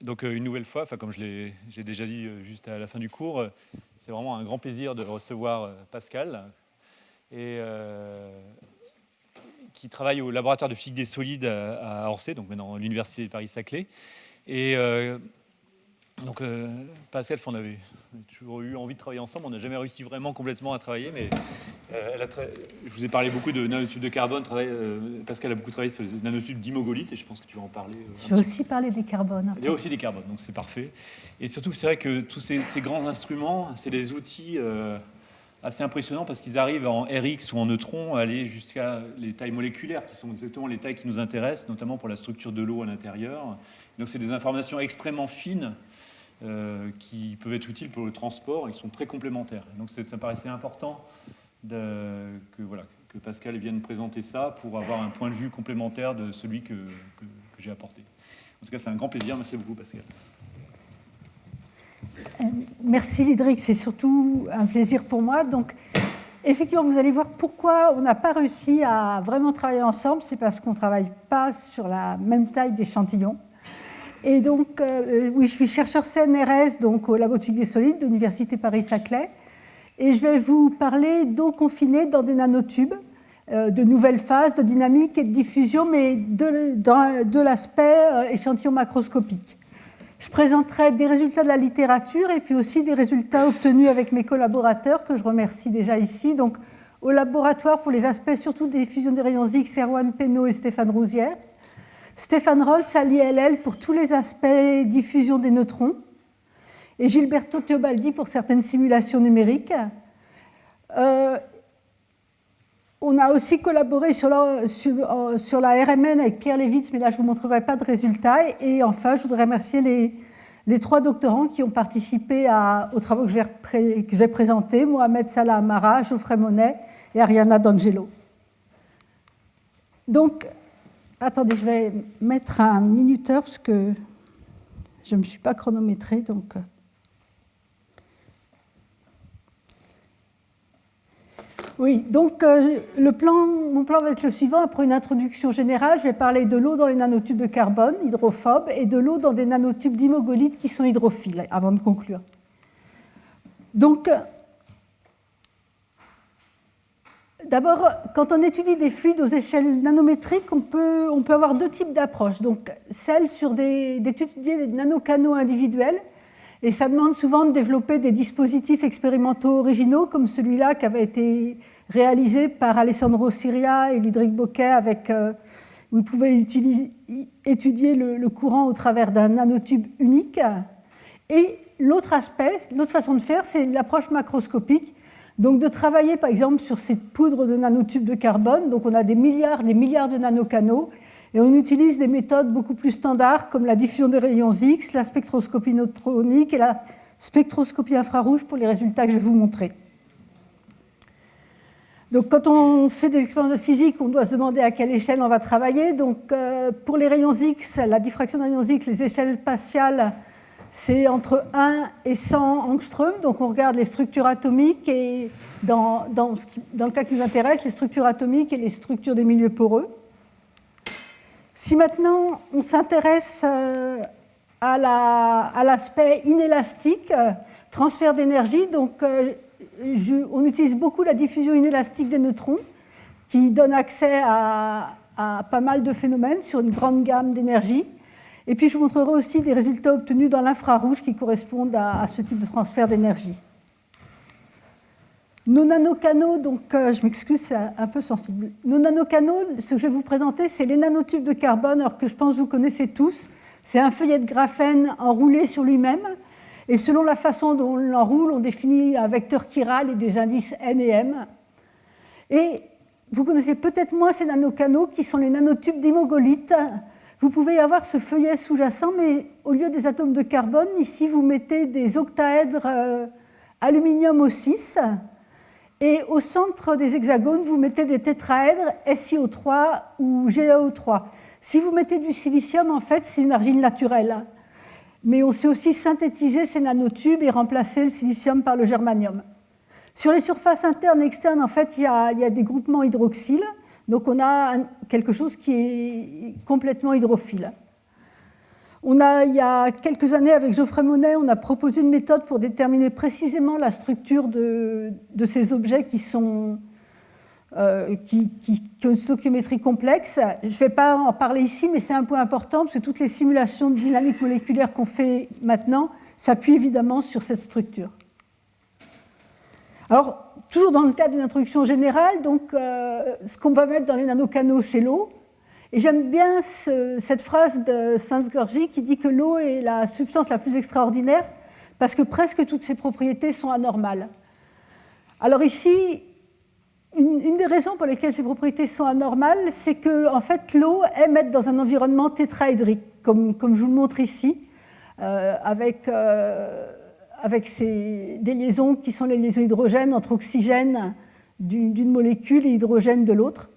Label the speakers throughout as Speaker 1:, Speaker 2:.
Speaker 1: Donc une nouvelle fois, comme j'ai déjà dit juste à la fin du cours, c'est vraiment un grand plaisir de recevoir Pascal, qui travaille au laboratoire de physique des solides à Orsay, donc maintenant à l'université de Paris-Saclay. Et donc Pascal, on avait toujours eu envie de travailler ensemble. On n'a jamais réussi vraiment complètement à travailler, mais je vous ai parlé beaucoup de nanotubes de carbone. Pascal a beaucoup travaillé sur les nanotubes d'imogolite, et je pense que tu vas en parler.
Speaker 2: Je vais aussi parler des carbones.
Speaker 1: Il y a aussi des carbones, donc c'est parfait. Et surtout, c'est vrai que tous ces grands instruments, c'est des outils assez impressionnants parce qu'ils arrivent en RX ou en neutrons à aller jusqu'à les tailles moléculaires, qui sont exactement les tailles qui nous intéressent, notamment pour la structure de l'eau à l'intérieur. Donc c'est des informations extrêmement fines qui peuvent être utiles pour le transport. Ils sont très complémentaires. Donc ça paraissait important que Pascal vienne présenter ça pour avoir un point de vue complémentaire de celui que j'ai apporté. En tout cas, c'est un grand plaisir. Merci beaucoup, Pascal.
Speaker 2: Merci, Lydric. C'est surtout un plaisir pour moi. Donc, effectivement, vous allez voir pourquoi on n'a pas réussi à vraiment travailler ensemble. C'est parce qu'on ne travaille pas sur la même taille d'échantillon. Et donc, oui, je suis chercheur CNRS donc, au Labo de physique des solides de l'Université Paris-Saclay. Et je vais vous parler d'eau confinée dans des nanotubes, de nouvelles phases, de dynamique et de diffusion, mais de l'aspect échantillon macroscopique. Je présenterai des résultats de la littérature et puis aussi des résultats obtenus avec mes collaborateurs, que je remercie déjà ici. Donc, au laboratoire pour les aspects surtout des diffusions des rayons X, Erwan Penot et Stéphane Rouzière. Stéphane Rolls à l'ILL pour tous les aspects diffusion des neutrons. Et Gilberto Teobaldi pour certaines simulations numériques. On a aussi collaboré sur la RMN avec Pierre Lévitz, mais là je ne vous montrerai pas de résultats. Et enfin, je voudrais remercier les 3 doctorants qui ont participé aux travaux que j'ai présentés, Mohamed Salah Amara, Geoffrey Monet et Ariana D'Angelo. Donc, attendez, je vais mettre un minuteur parce que je ne me suis pas chronométrée. Donc... Oui, donc mon plan va être le suivant. Après une introduction générale, je vais parler de l'eau dans les nanotubes de carbone, hydrophobes, et de l'eau dans des nanotubes d'imogolite qui sont hydrophiles, avant de conclure. Donc, d'abord, quand on étudie des fluides aux échelles nanométriques, on peut avoir 2 types d'approches. Donc, celle d'étudier des nanocanaux individuels, et ça demande souvent de développer des dispositifs expérimentaux originaux, comme celui-là qui avait été réalisé par Alessandro Siria et Lydric Boquet, où ils pouvaient étudier le courant au travers d'un nanotube unique. Et l'autre façon de faire, c'est l'approche macroscopique, donc de travailler par exemple sur cette poudre de nanotubes de carbone. Donc on a des milliards de nanocanaux, et on utilise des méthodes beaucoup plus standards comme la diffusion des rayons X, la spectroscopie neutronique et la spectroscopie infrarouge pour les résultats que je vais vous montrer. Donc, quand on fait des expériences de physique, on doit se demander à quelle échelle on va travailler. Donc, pour les rayons X, la diffraction des rayons X, les échelles spatiales, c'est entre 1 et 100 angstrom. Donc, on regarde les structures atomiques et, dans le cas qui nous intéresse, les structures atomiques et les structures des milieux poreux. Si maintenant on s'intéresse à l'aspect inélastique, transfert d'énergie, donc on utilise beaucoup la diffusion inélastique des neutrons qui donne accès à pas mal de phénomènes sur une grande gamme d'énergie. Et puis je vous montrerai aussi des résultats obtenus dans l'infrarouge qui correspondent à ce type de transfert d'énergie. Nos nanocanaux, donc je m'excuse, c'est un peu sensible. Nos nanocanaux, ce que je vais vous présenter, c'est les nanotubes de carbone, alors que je pense que vous connaissez tous. C'est un feuillet de graphène enroulé sur lui-même. Et selon la façon dont on l'enroule, on définit un vecteur chiral et des indices N et M. Et vous connaissez peut-être moins ces nanocanaux qui sont les nanotubes d'imogolite. Vous pouvez avoir ce feuillet sous-jacent, mais au lieu des atomes de carbone, ici vous mettez des octaèdres aluminium O6. Et au centre des hexagones, vous mettez des tétraèdres SiO3 ou GaO3. Si vous mettez du silicium, en fait, c'est une argile naturelle. Mais on sait aussi synthétiser ces nanotubes et remplacer le silicium par le germanium. Sur les surfaces internes et externes, en fait, il y a des groupements hydroxyles. Donc on a quelque chose qui est complètement hydrophile. Il y a quelques années, avec Geoffrey Monet, on a proposé une méthode pour déterminer précisément la structure de ces objets qui ont une stoichiométrie complexe. Je ne vais pas en parler ici, mais c'est un point important, parce que toutes les simulations de dynamique moléculaire qu'on fait maintenant s'appuient évidemment sur cette structure. Alors, toujours dans le cadre d'une introduction générale, donc, ce qu'on va mettre dans les nanocanaux, c'est l'eau. Et j'aime bien cette phrase de Sainz-Gorgy qui dit que l'eau est la substance la plus extraordinaire parce que presque toutes ses propriétés sont anormales. Alors ici, une des raisons pour lesquelles ces propriétés sont anormales, c'est que en fait, l'eau aime être dans un environnement tétraédrique, comme je vous le montre ici, avec des liaisons qui sont les liaisons hydrogènes entre oxygène d'une molécule et hydrogène de l'autre.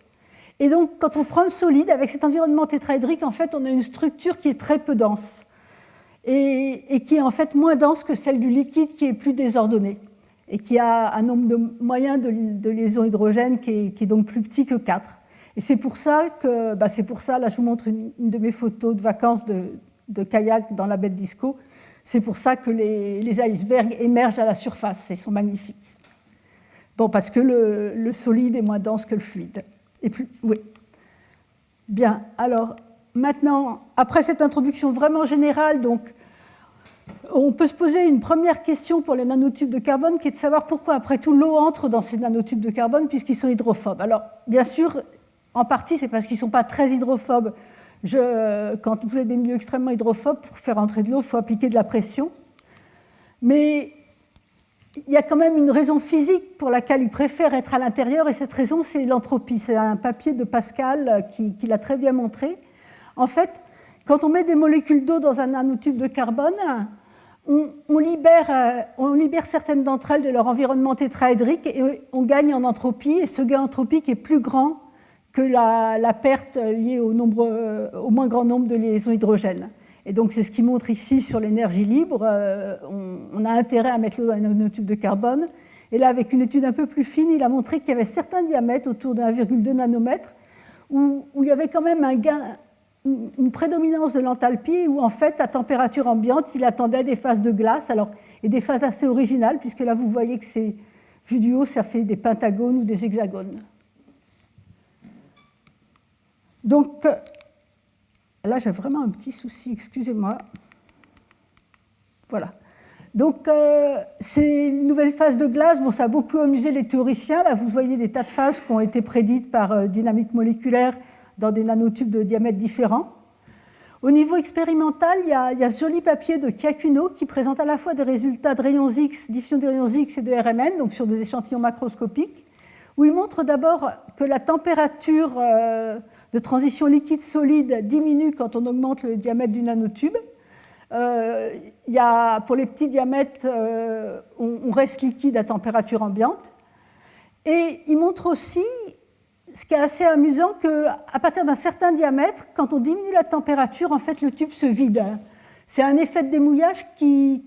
Speaker 2: Et donc, quand on prend le solide, avec cet environnement tétraédrique, en fait, on a une structure qui est très peu dense et qui est en fait moins dense que celle du liquide qui est plus désordonné et qui a un nombre moyen de liaisons hydrogènes qui est donc plus petit que 4. Et c'est pour ça que, là je vous montre une de mes photos de vacances de kayak dans la baie de Disco, c'est pour ça que les icebergs émergent à la surface, ils sont magnifiques. Bon, parce que le solide est moins dense que le fluide. Et puis, oui. Bien, alors maintenant, après cette introduction vraiment générale, donc, on peut se poser une première question pour les nanotubes de carbone, qui est de savoir pourquoi, après tout, l'eau entre dans ces nanotubes de carbone, puisqu'ils sont hydrophobes. Alors, bien sûr, en partie, c'est parce qu'ils ne sont pas très hydrophobes. Quand vous avez des milieux extrêmement hydrophobes, pour faire entrer de l'eau, il faut appliquer de la pression. Mais il y a quand même une raison physique pour laquelle ils préfèrent être à l'intérieur, et cette raison, c'est l'entropie. C'est un papier de Pascal qui l'a très bien montré. En fait, quand on met des molécules d'eau dans un nanotube de carbone, on libère certaines d'entre elles de leur environnement tétraédrique et on gagne en entropie, et ce gain entropique est plus grand que la perte liée au moins grand nombre de liaisons hydrogènes. Et donc, c'est ce qu'il montre ici sur l'énergie libre. On a intérêt à mettre l'eau dans les nanotubes de carbone. Et là, avec une étude un peu plus fine, il a montré qu'il y avait certains diamètres, autour de 1,2 nanomètre, où il y avait quand même un gain, une prédominance de l'enthalpie, où en fait, à température ambiante, il attendait des phases de glace, et des phases assez originales, puisque là, vous voyez que c'est, vu du haut, ça fait des pentagones ou des hexagones. Donc, là, j'ai vraiment un petit souci, excusez-moi. Voilà. Donc, c'est une nouvelle phase de glace. Bon, ça a beaucoup amusé les théoriciens. Là, vous voyez des tas de phases qui ont été prédites par dynamique moléculaire dans des nanotubes de diamètres différents. Au niveau expérimental, il y a ce joli papier de Kyakuno qui présente à la fois des résultats de rayons X, diffusion des rayons X et de RMN, donc sur des échantillons macroscopiques, où il montre d'abord que la température de transition liquide-solide diminue quand on augmente le diamètre du nanotube. Pour les petits diamètres, on reste liquide à température ambiante. Et il montre aussi, ce qui est assez amusant, qu'à partir d'un certain diamètre, quand on diminue la température, en fait, le tube se vide. C'est un effet de démouillage qui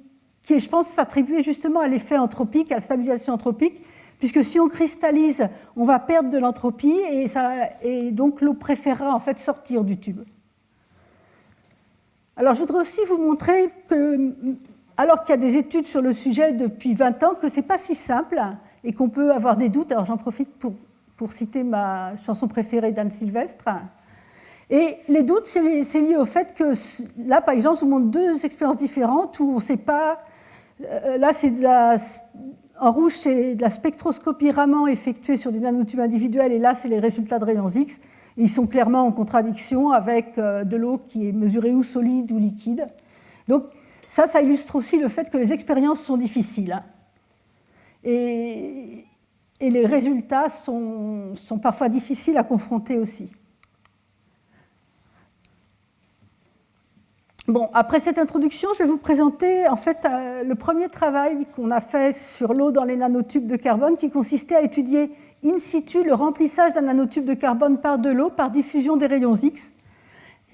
Speaker 2: est, je pense, attribué justement à l'effet entropique, à la stabilisation entropique, puisque si on cristallise, on va perdre de l'entropie et donc l'eau préférera en fait sortir du tube. Alors je voudrais aussi vous montrer que, alors qu'il y a des études sur le sujet depuis 20 ans, que ce n'est pas si simple et qu'on peut avoir des doutes. Alors j'en profite pour citer ma chanson préférée d'Anne Sylvestre. Et les doutes, c'est lié au fait que, là par exemple, je vous montre deux expériences différentes où on ne sait pas. Là, c'est en rouge, c'est de la spectroscopie Raman effectuée sur des nanotubes individuels, et là, c'est les résultats de rayons X. Et ils sont clairement en contradiction avec de l'eau qui est mesurée ou solide ou liquide. Donc, ça illustre aussi le fait que les expériences sont difficiles. Et les résultats sont parfois difficiles à confronter aussi. Bon, après cette introduction, je vais vous présenter en fait le premier travail qu'on a fait sur l'eau dans les nanotubes de carbone, qui consistait à étudier in situ le remplissage d'un nanotube de carbone par de l'eau par diffusion des rayons X.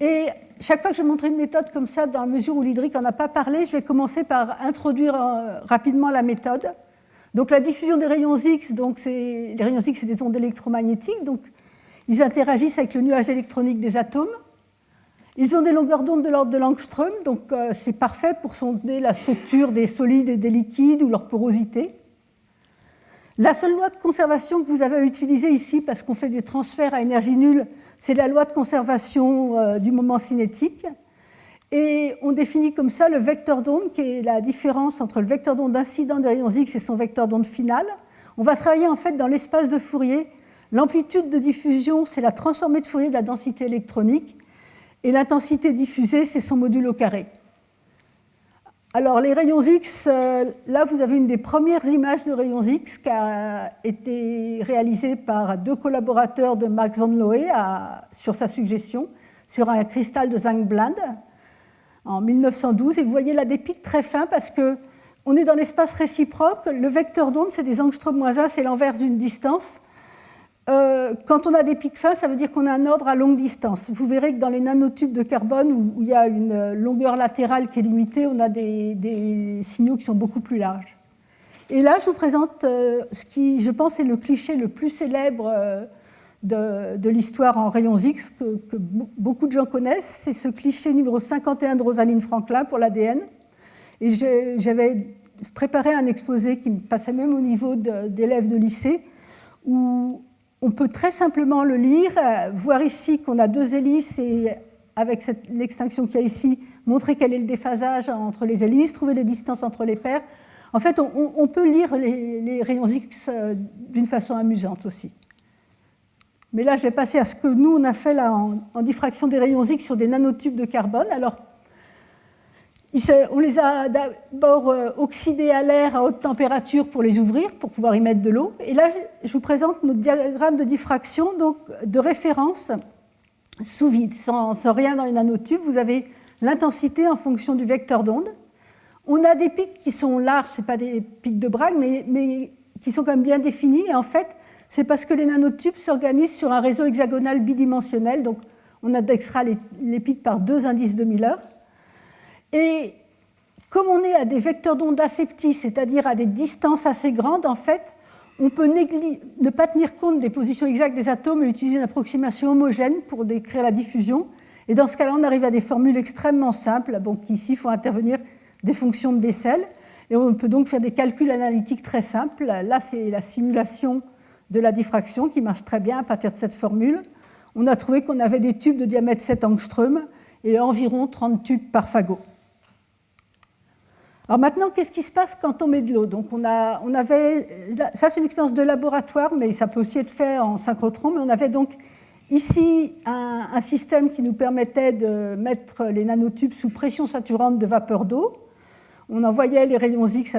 Speaker 2: Et chaque fois que je vais montrer une méthode comme ça, dans la mesure où l'hydrique n'en a pas parlé, je vais commencer par introduire rapidement la méthode. Donc la diffusion des rayons X, les rayons X, c'est des ondes électromagnétiques, donc ils interagissent avec le nuage électronique des atomes. Ils ont des longueurs d'onde de l'ordre de l'angstrom, donc c'est parfait pour sonder la structure des solides et des liquides ou leur porosité. La seule loi de conservation que vous avez à utiliser ici, parce qu'on fait des transferts à énergie nulle, c'est la loi de conservation du moment cinétique. Et on définit comme ça le vecteur d'onde, qui est la différence entre le vecteur d'onde incident des rayons X et son vecteur d'onde final. On va travailler en fait dans l'espace de Fourier. L'amplitude de diffusion, c'est la transformée de Fourier de la densité électronique. Et l'intensité diffusée, c'est son module au carré. Alors, les rayons X, là, vous avez une des premières images de rayons X qui a été réalisée par 2 collaborateurs de Max von Laue sur sa suggestion, sur un cristal de zinc blind en 1912. Et vous voyez là des pics très fins parce qu'on est dans l'espace réciproque. Le vecteur d'onde, c'est des angstroms-1, c'est l'inverse d'une distance. Quand on a des pics fins, ça veut dire qu'on a un ordre à longue distance. Vous verrez que dans les nanotubes de carbone, où il y a une longueur latérale qui est limitée, on a des signaux qui sont beaucoup plus larges. Et là, je vous présente ce qui, je pense, est le cliché le plus célèbre de l'histoire en rayons X, que beaucoup de gens connaissent. C'est ce cliché numéro 51 de Rosalind Franklin pour l'ADN. Et j'avais préparé un exposé qui me passait même au niveau d'élèves de lycée, où on peut très simplement le lire, voir ici qu'on a 2 hélices et avec l'extinction qu'il y a ici, montrer quel est le déphasage entre les hélices, trouver les distances entre les paires. En fait, on peut lire les rayons X d'une façon amusante aussi. Mais là, je vais passer à ce que nous, on a fait là en diffraction des rayons X sur des nanotubes de carbone. Alors, on les a d'abord oxydés à l'air à haute température pour les ouvrir, pour pouvoir y mettre de l'eau. Et là, je vous présente notre diagramme de diffraction, donc de référence sous vide, sans rien dans les nanotubes. Vous avez l'intensité en fonction du vecteur d'onde. On a des pics qui sont larges, ce n'est pas des pics de Bragg, mais qui sont quand même bien définis. Et en fait, c'est parce que les nanotubes s'organisent sur un réseau hexagonal bidimensionnel. Donc, on indexera les pics par 2 indices de Miller. Et comme on est à des vecteurs d'onde assez petits, c'est-à-dire à des distances assez grandes, en fait, on peut ne pas tenir compte des positions exactes des atomes et utiliser une approximation homogène pour décrire la diffusion. Et dans ce cas-là, on arrive à des formules extrêmement simples. Donc ici, il faut intervenir des fonctions de Bessel. Et on peut donc faire des calculs analytiques très simples. Là, c'est la simulation de la diffraction qui marche très bien à partir de cette formule. On a trouvé qu'on avait des tubes de diamètre 7 angstroms et environ 30 tubes par fagot. Alors maintenant, qu'est-ce qui se passe quand on met de l'eau? Donc on avait, ça c'est une expérience de laboratoire, mais ça peut aussi être fait en synchrotron. Mais on avait donc ici un système qui nous permettait de mettre les nanotubes sous pression saturante de vapeur d'eau. On envoyait les rayons X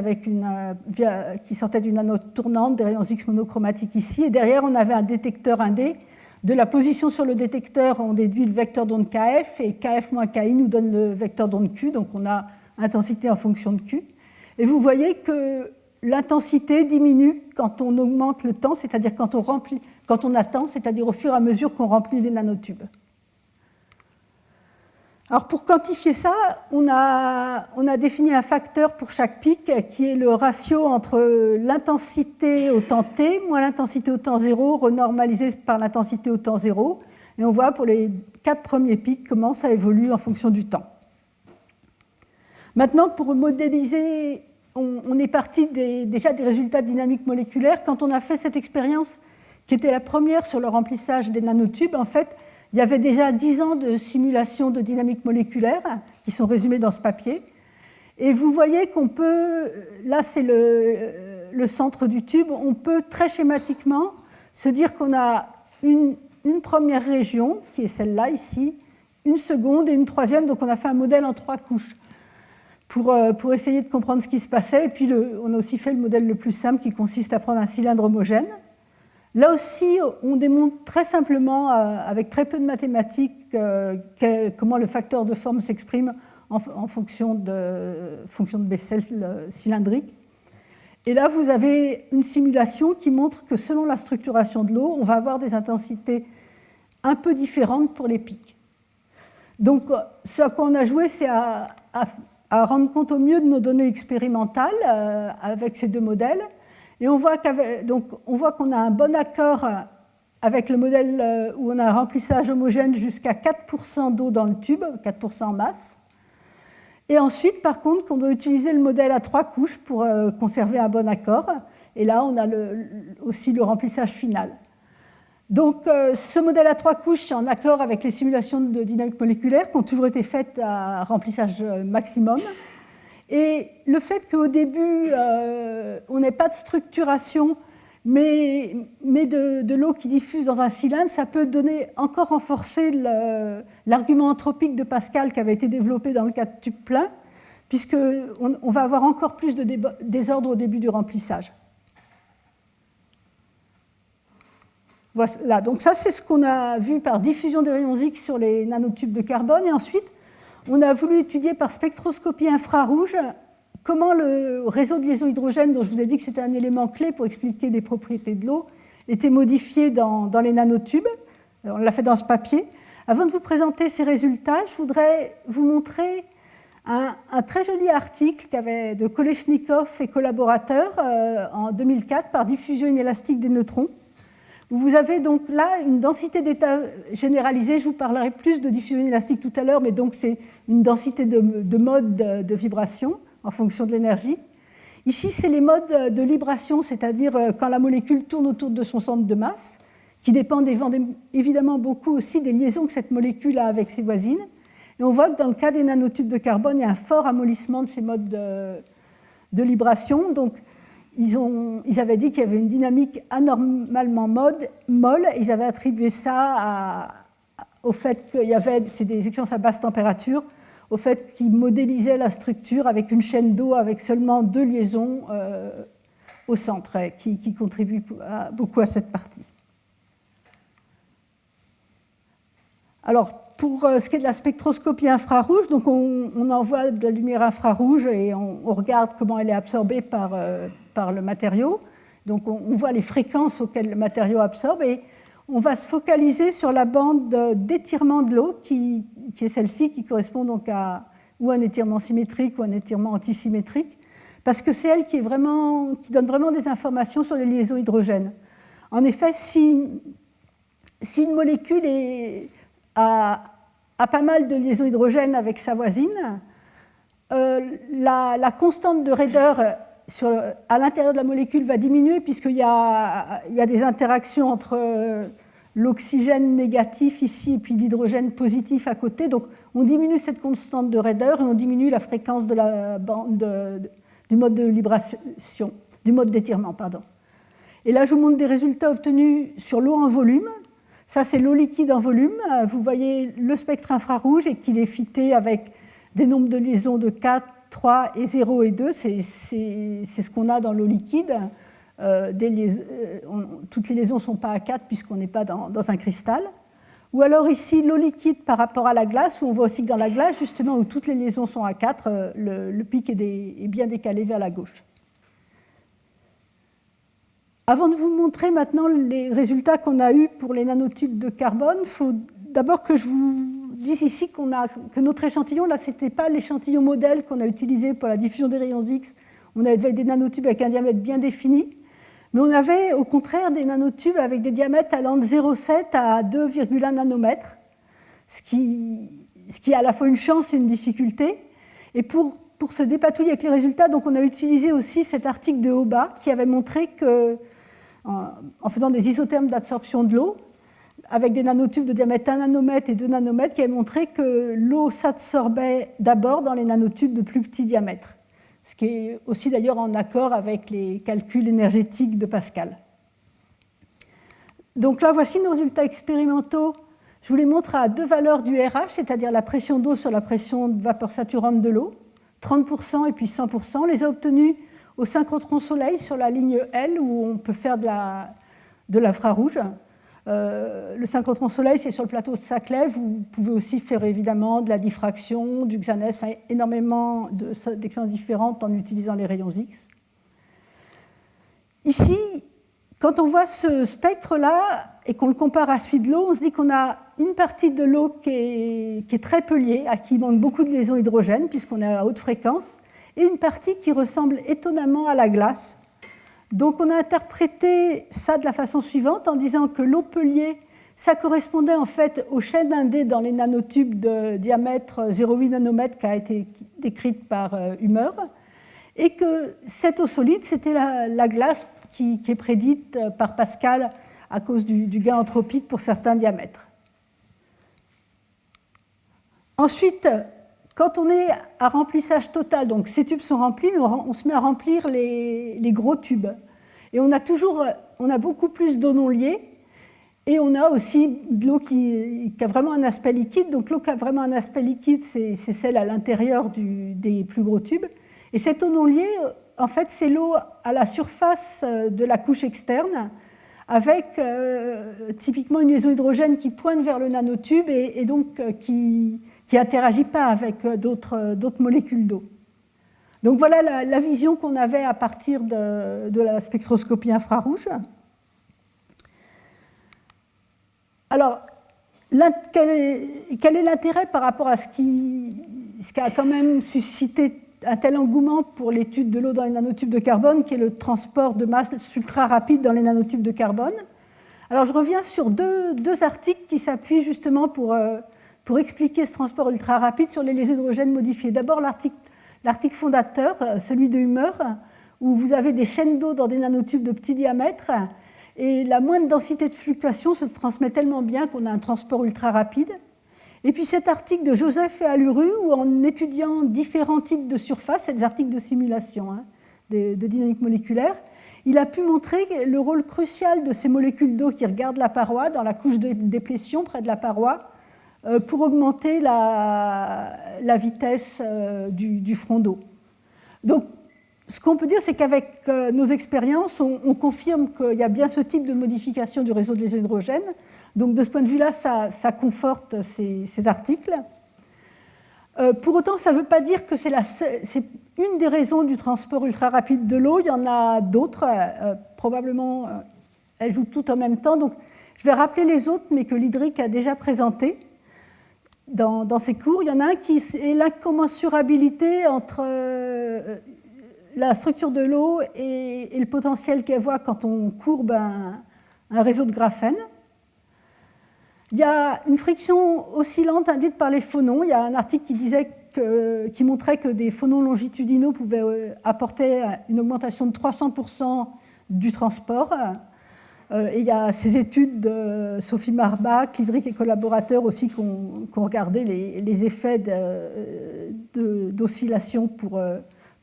Speaker 2: qui sortaient d'une anode tournante, des rayons X monochromatiques ici. Et derrière, on avait un détecteur indé. De la position sur le détecteur, on déduit le vecteur d'onde KF, et KF moins KI nous donne le vecteur d'onde Q. Donc on a intensité en fonction de Q. Et vous voyez que l'intensité diminue quand on augmente le temps, c'est-à-dire quand on attend, c'est-à-dire au fur et à mesure qu'on remplit les nanotubes. Alors pour quantifier ça, on a défini un facteur pour chaque pic qui est le ratio entre l'intensité au temps t moins l'intensité au temps 0 renormalisé par l'intensité au temps 0. Et on voit pour les 4 premiers pics comment ça évolue en fonction du temps. Maintenant, pour modéliser, on est parti déjà des résultats de dynamique moléculaire. Quand on a fait cette expérience, qui était la première sur le remplissage des nanotubes, en fait, il y avait déjà 10 ans de simulation de dynamique moléculaire qui sont résumés dans ce papier. Et vous voyez qu'on peut, là c'est le centre du tube, on peut très schématiquement se dire qu'on a une première région, qui est celle-là ici, une seconde et une troisième, donc on a fait un modèle en 3 couches. Pour essayer de comprendre ce qui se passait. Et puis, on a aussi fait le modèle le plus simple qui consiste à prendre un cylindre homogène. Là aussi, on démontre très simplement, avec très peu de mathématiques, comment le facteur de forme s'exprime en fonction de Bessel cylindrique. Et là, vous avez une simulation qui montre que selon la structuration de l'eau, on va avoir des intensités un peu différentes pour les pics. Donc, ce à quoi on a joué, c'est à rendre compte au mieux de nos données expérimentales avec ces 2 modèles. Et on voit qu'on a un bon accord avec le modèle où on a un remplissage homogène jusqu'à 4% d'eau dans le tube, 4% en masse. Et ensuite, par contre, on doit utiliser le modèle à 3 couches pour conserver un bon accord. Et là, on a aussi le remplissage final. Donc, ce modèle à 3 couches, c'est en accord avec les simulations de dynamique moléculaire qui ont toujours été faites à remplissage maximum. Et le fait qu'au début, on n'ait pas de structuration, mais de l'eau qui diffuse dans un cylindre, ça peut encore renforcer l'argument anthropique de Pascal qui avait été développé dans le cas de tube plein, puisqu'on va avoir encore plus de désordre au début du remplissage. Voilà, donc ça c'est ce qu'on a vu par diffusion des rayons X sur les nanotubes de carbone. Et ensuite, on a voulu étudier par spectroscopie infrarouge comment le réseau de liaison hydrogène, dont je vous ai dit que c'était un élément clé pour expliquer les propriétés de l'eau, était modifié dans les nanotubes. On l'a fait dans ce papier. Avant de vous présenter ces résultats, je voudrais vous montrer un très joli article qu'avait de Kolesnikov et collaborateurs en 2004 par diffusion inélastique des neutrons. Vous avez donc là une densité d'état généralisée. Je vous parlerai plus de diffusion inélastique tout à l'heure, mais donc c'est une densité de modes de vibration en fonction de l'énergie. Ici, c'est les modes de libration, c'est-à-dire quand la molécule tourne autour de son centre de masse, qui dépendent évidemment beaucoup aussi des liaisons que cette molécule a avec ses voisines. Et on voit que dans le cas des nanotubes de carbone, il y a un fort amollissement de ces modes de libration. Donc, ils avaient dit qu'il y avait une dynamique anormalement molle. Ils avaient attribué ça au fait qu'il y avait des expériences à basse température, au fait qu'ils modélisaient la structure avec une chaîne d'eau avec seulement 2 liaisons au centre, qui contribuent beaucoup à cette partie. Alors, pour ce qui est de la spectroscopie infrarouge, donc on envoie de la lumière infrarouge et on regarde comment elle est absorbée par le matériau. Donc on voit les fréquences auxquelles le matériau absorbe et on va se focaliser sur la bande d'étirement de l'eau qui est celle-ci, qui correspond donc à ou un étirement symétrique ou un étirement antisymétrique, parce que c'est elle qui donne vraiment des informations sur les liaisons hydrogènes. En effet, si une molécule a pas mal de liaisons hydrogènes avec sa voisine, la constante de raideur à l'intérieur de la molécule va diminuer puisqu'il y a des interactions entre l'oxygène négatif ici et puis l'hydrogène positif à côté. Donc on diminue cette constante de raideur et on diminue la fréquence de la bande du mode de libration, du mode d'étirement, pardon. Et là, je vous montre des résultats obtenus sur l'eau en volume. Ça, c'est l'eau liquide en volume. Vous voyez le spectre infrarouge et qu'il est fité avec des nombres de liaisons de 4, 3 et 0 et 2. C'est ce qu'on a dans l'eau liquide. Toutes les liaisons ne sont pas à 4 puisqu'on n'est pas dans un cristal. Ou alors ici, l'eau liquide par rapport à la glace, où on voit aussi que dans la glace, justement, où toutes les liaisons sont à 4, le pic est bien décalé vers la gauche. Avant de vous montrer maintenant les résultats qu'on a eus pour les nanotubes de carbone, il faut d'abord que je vous dise ici que notre échantillon, là, ce n'était pas l'échantillon modèle qu'on a utilisé pour la diffusion des rayons X. On avait des nanotubes avec un diamètre bien défini, mais on avait au contraire des nanotubes avec des diamètres allant de 0,7 à 2,1 nanomètres, ce qui est à la fois une chance et une difficulté. Et pour se dépatouiller avec les résultats, donc on a utilisé aussi cet article de Hoba qui avait montré que, en faisant des isothermes d'absorption de l'eau, avec des nanotubes de diamètre 1 nanomètre et 2 nanomètres, qui avait montré que l'eau s'absorbait d'abord dans les nanotubes de plus petit diamètre, ce qui est aussi d'ailleurs en accord avec les calculs énergétiques de Pascal. Donc là, voici nos résultats expérimentaux. Je vous les montre à 2 valeurs du RH, c'est-à-dire la pression d'eau sur la pression de vapeur saturante de l'eau, 30% et puis 100%. On les a obtenus au synchrotron soleil sur la ligne L, où on peut faire de l'infrarouge. Le synchrotron soleil, c'est sur le plateau de Saclay. Vous pouvez aussi faire évidemment de la diffraction, du XANES, enfin, énormément d'expériences différentes en utilisant les rayons X. Ici, quand on voit ce spectre-là et qu'on le compare à celui de l'eau, on se dit qu'on a une partie de l'eau qui est très peu liée, à qui manque beaucoup de liaisons hydrogènes, puisqu'on est à haute fréquence, et une partie qui ressemble étonnamment à la glace. Donc on a interprété ça de la façon suivante en disant que l'eau Pellier, ça correspondait en fait aux chaînes indées dans les nanotubes de diamètre 0,8 nanomètres qui a été décrite par Humer, et que cette eau solide, c'était la glace qui est prédite par Pascal à cause du gain anthropique pour certains diamètres. Ensuite, quand on est à remplissage total, donc ces tubes sont remplis, mais on se met à remplir les gros tubes. Et on a beaucoup plus d'eau non liée, et on a aussi de l'eau qui a vraiment un aspect liquide. Donc l'eau qui a vraiment un aspect liquide, c'est celle à l'intérieur des plus gros tubes. Et cette eau non liée, en fait, c'est l'eau à la surface de la couche externe, avec typiquement une liaison hydrogène qui pointe vers le nanotube et donc qui n'interagit pas avec d'autres molécules d'eau. Donc voilà la vision qu'on avait à partir de la spectroscopie infrarouge. Alors, quel est l'intérêt par rapport à ce qui a quand même suscité un tel engouement pour l'étude de l'eau dans les nanotubes de carbone, qui est le transport de masse ultra rapide dans les nanotubes de carbone? Alors je reviens sur deux articles qui s'appuient justement pour expliquer ce transport ultra rapide sur les liaisons hydrogènes modifiées. D'abord l'article fondateur, celui de Humer, où vous avez des chaînes d'eau dans des nanotubes de petit diamètre, et la moindre densité de fluctuation se transmet tellement bien qu'on a un transport ultra rapide. Et puis cet article de Joseph et Aluru, où en étudiant différents types de surfaces, c'est des articles de simulation de dynamique moléculaire, il a pu montrer le rôle crucial de ces molécules d'eau qui regardent la paroi, dans la couche de déplétion près de la paroi, pour augmenter la vitesse du front d'eau. Donc, ce qu'on peut dire, c'est qu'avec nos expériences, on confirme qu'il y a bien ce type de modification du réseau de liaisons hydrogènes. Donc, de ce point de vue-là, ça conforte ces articles. Pour autant, ça ne veut pas dire que c'est une des raisons du transport ultra rapide de l'eau. Il y en a d'autres, probablement, elles jouent toutes en même temps. Donc, je vais rappeler les autres, mais que l'Hydric a déjà présenté dans ses cours. Il y en a un qui est l'incommensurabilité entre la structure de l'eau et le potentiel qu'elle voit quand on courbe un réseau de graphène. Il y a une friction oscillante induite par les phonons. Il y a un article qui montrait que des phonons longitudinaux pouvaient apporter une augmentation de 300% du transport. Et il y a ces études de Sophie Marbach, Lidric et collaborateurs aussi qui ont regardé les effets d'oscillation pour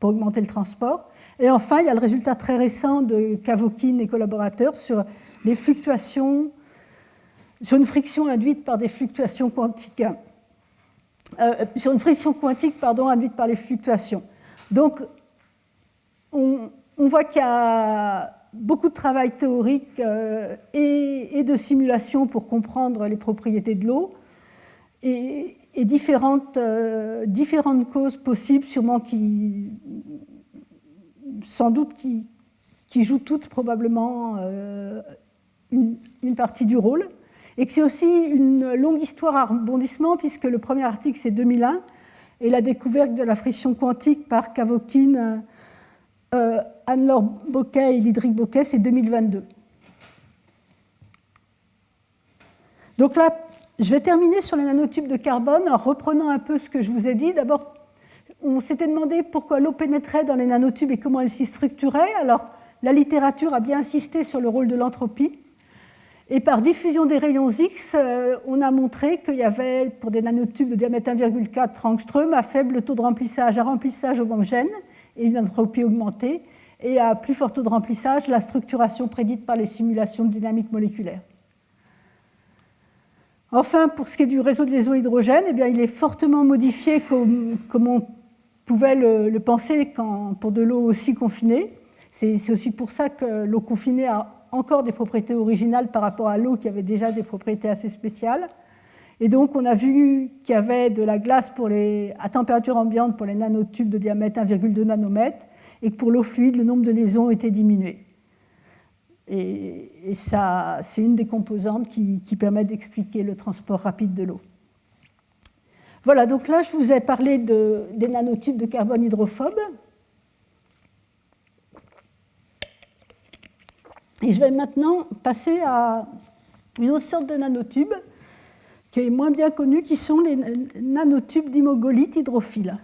Speaker 2: augmenter le transport. Et enfin, il y a le résultat très récent de Kavokin et collaborateurs sur les fluctuations, sur une friction induite par des fluctuations quantiques, sur une friction quantique induite par les fluctuations. Donc, on voit qu'il y a beaucoup de travail théorique et de simulation pour comprendre les propriétés de l'eau et différentes causes possibles, sûrement sans doute qui jouent toutes probablement une partie du rôle. Et que c'est aussi une longue histoire à rebondissement, puisque le premier article, c'est 2001, et la découverte de la friction quantique par Kavokin, Anne-Laure Boquet et Lidric Boquet, c'est 2022. Donc là, je vais terminer sur les nanotubes de carbone en reprenant un peu ce que je vous ai dit. D'abord, on s'était demandé pourquoi l'eau pénétrait dans les nanotubes et comment elle s'y structurait. Alors, la littérature a bien insisté sur le rôle de l'entropie. Et par diffusion des rayons X, on a montré qu'il y avait, pour des nanotubes de diamètre 1,4 angstrom, à faible taux de remplissage, un remplissage homogène et une entropie augmentée, et à plus fort taux de remplissage, la structuration prédite par les simulations de dynamique moléculaire. Enfin, pour ce qui est du réseau de liaison hydrogène, eh bien, il est fortement modifié comme on pouvait le penser pour de l'eau aussi confinée. C'est aussi pour ça que l'eau confinée a encore des propriétés originales par rapport à l'eau qui avait déjà des propriétés assez spéciales. Et donc, on a vu qu'il y avait de la glace à température ambiante pour les nanotubes de diamètre 1,2 nanomètres et que pour l'eau fluide, le nombre de liaisons était diminué. Et ça, c'est une des composantes qui permet d'expliquer le transport rapide de l'eau. Voilà, donc là, je vous ai parlé des nanotubes de carbone hydrophobe. Et je vais maintenant passer à une autre sorte de nanotubes qui est moins bien connue, qui sont les nanotubes d'imogolite hydrophiles.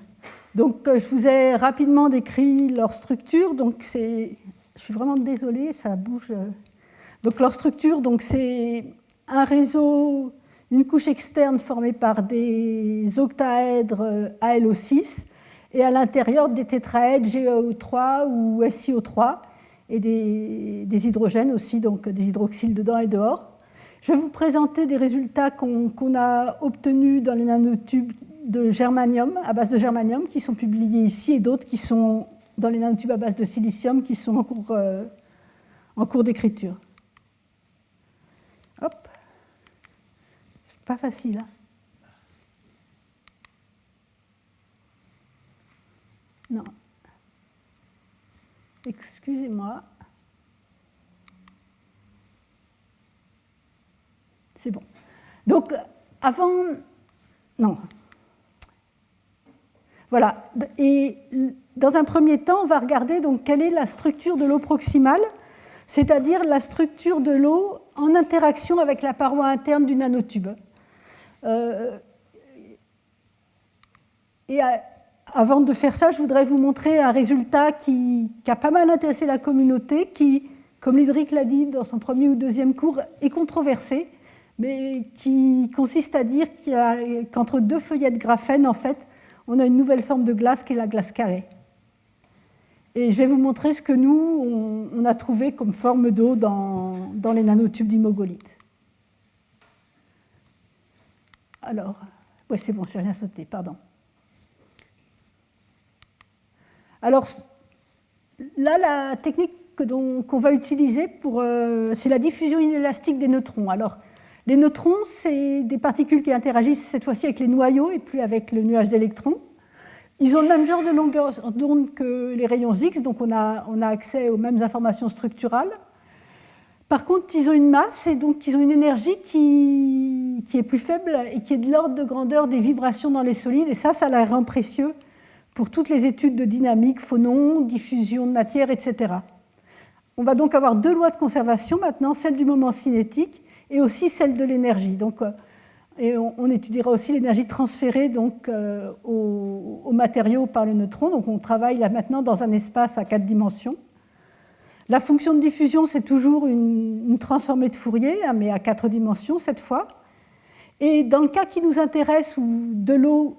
Speaker 2: Donc, je vous ai rapidement décrit leur structure. Donc, je suis vraiment désolée, ça bouge. Donc, leur structure, donc, c'est un réseau, une couche externe formée par des octaèdres ALO6 et à l'intérieur des tétraèdres GeO3 ou SiO3 et des hydrogènes aussi, donc des hydroxyles dedans et dehors. Je vais vous présenter des résultats qu'on a obtenus dans les nanotubes de germanium, à base de germanium, qui sont publiés ici, et d'autres qui sont dans les nanotubes à base de silicium, qui sont en cours d'écriture. Hop. C'est pas facile, hein? Non. Excusez-moi. C'est bon. Donc, avant... Non. Voilà. Et dans un premier temps, on va regarder donc quelle est la structure de l'eau proximale, c'est-à-dire la structure de l'eau en interaction avec la paroi interne du nanotube. Avant de faire ça, je voudrais vous montrer un résultat qui a pas mal intéressé la communauté, qui, comme Lidric l'a dit dans son premier ou deuxième cours, est controversé, mais qui consiste à dire qu'entre deux feuillets de graphène, en fait, on a une nouvelle forme de glace qui est la glace carrée. Et je vais vous montrer ce que nous, on a trouvé comme forme d'eau dans les nanotubes d'imogolite. Alors, ouais, c'est bon, je n'ai rien sauté, pardon. Alors, là, la technique qu'on va utiliser, c'est la diffusion inélastique des neutrons. Alors, les neutrons, c'est des particules qui interagissent cette fois-ci avec les noyaux et plus avec le nuage d'électrons. Ils ont le même genre de longueur d'onde que les rayons X, donc on a accès aux mêmes informations structurales. Par contre, ils ont une masse et donc ils ont une énergie qui est plus faible et qui est de l'ordre de grandeur des vibrations dans les solides. Et ça la rend précieux pour toutes les études de dynamique, phonon, diffusion de matière, etc. On va donc avoir deux lois de conservation maintenant, celle du moment cinétique et aussi celle de l'énergie. Donc, et on étudiera aussi l'énergie transférée donc, aux matériaux par le neutron. Donc on travaille là maintenant dans un espace à 4 dimensions. La fonction de diffusion, c'est toujours une transformée de Fourier, hein, mais à 4 dimensions cette fois. Et dans le cas qui nous intéresse, ou de l'eau,